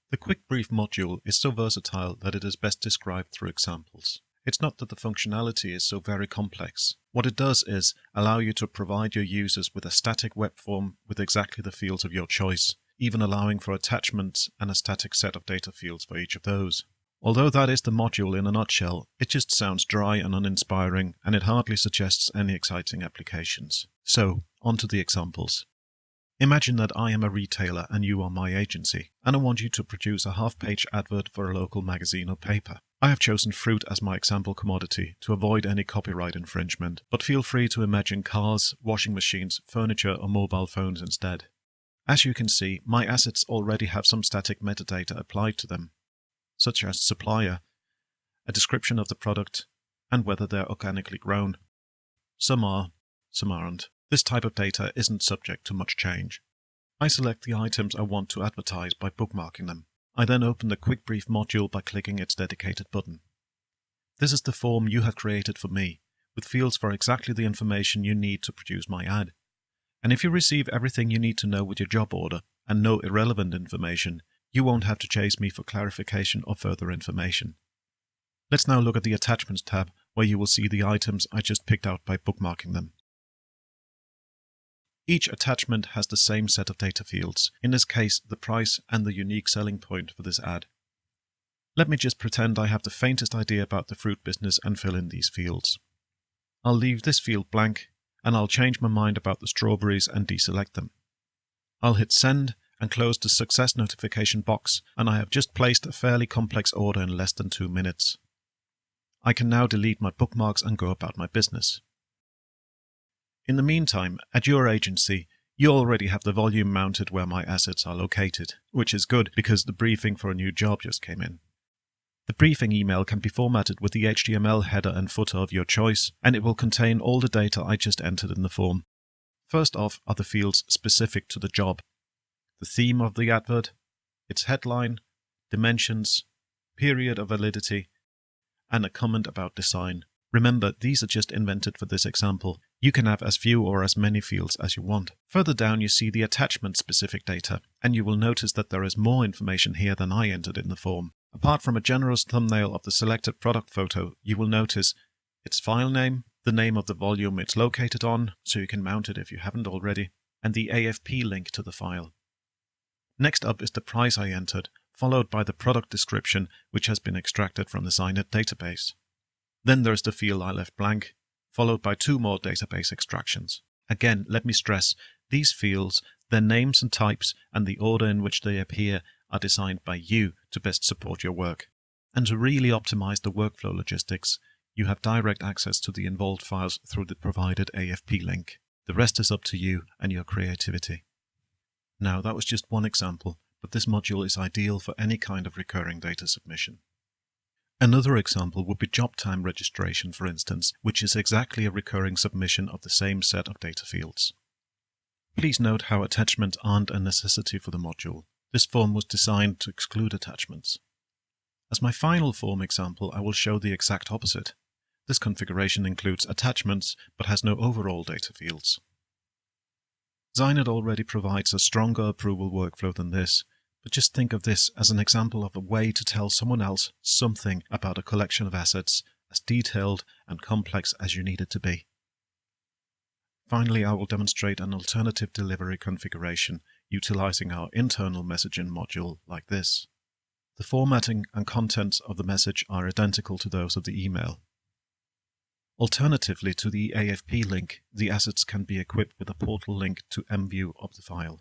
The Quick Brief module is so versatile that it is best described through examples. It's not that the functionality is so very complex. What it does is allow you to provide your users with a static web form with exactly the fields of your choice, even allowing for attachments and a static set of data fields for each of those. Although that is the module in a nutshell, it just sounds dry and uninspiring, and it hardly suggests any exciting applications. So, on to the examples. Imagine that I am a retailer and you are my agency, and I want you to produce a half-page advert for a local magazine or paper. I have chosen fruit as my example commodity to avoid any copyright infringement, but feel free to imagine cars, washing machines, furniture or mobile phones instead. As you can see, my assets already have some static metadata applied to them, such as supplier, a description of the product, and whether they're organically grown. Some are, some aren't. This type of data isn't subject to much change. I select the items I want to advertise by bookmarking them. I then open the Quick Brief module by clicking its dedicated button. This is the form you have created for me, with fields for exactly the information you need to produce my ad. And if you receive everything you need to know with your job order, and no irrelevant information, you won't have to chase me for clarification or further information. Let's now look at the Attachments tab, where you will see the items I just picked out by bookmarking them. Each attachment has the same set of data fields, in this case the price and the unique selling point for this ad. Let me just pretend I have the faintest idea about the fruit business and fill in these fields. I'll leave this field blank, and I'll change my mind about the strawberries and deselect them. I'll hit send and close the success notification box, and I have just placed a fairly complex order in less than 2 minutes. I can now delete my bookmarks and go about my business. In the meantime, at your agency, you already have the volume mounted where my assets are located, which is good because the briefing for a new job just came in. The briefing email can be formatted with the HTML header and footer of your choice, and it will contain all the data I just entered in the form. First off are the fields specific to the job: the theme of the advert, its headline, dimensions, period of validity, and a comment about design. Remember, these are just invented for this example. You can have as few or as many fields as you want. Further down you see the attachment-specific data, and you will notice that there is more information here than I entered in the form. Apart from a generous thumbnail of the selected product photo, you will notice its file name, the name of the volume it's located on, so you can mount it if you haven't already, and the AFP link to the file. Next up is the price I entered, followed by the product description, which has been extracted from the Zynet database. Then there's the field I left blank, followed by 2 more database extractions. Again, let me stress, these fields, their names and types, and the order in which they appear are designed by you to best support your work. And to really optimize the workflow logistics, you have direct access to the involved files through the provided AFP link. The rest is up to you and your creativity. Now, that was just one example, but this module is ideal for any kind of recurring data submission. Another example would be job time registration, for instance, which is exactly a recurring submission of the same set of data fields. Please note how attachments aren't a necessity for the module. This form was designed to exclude attachments. As my final form example, I will show the exact opposite. This configuration includes attachments, but has no overall data fields. Zynet already provides a stronger approval workflow than this, but just think of this as an example of a way to tell someone else something about a collection of assets as detailed and complex as you need it to be. Finally, I will demonstrate an alternative delivery configuration utilizing our internal messaging module like this. The formatting and contents of the message are identical to those of the email. Alternatively to the AFP link, the assets can be equipped with a portal link to MView of the file.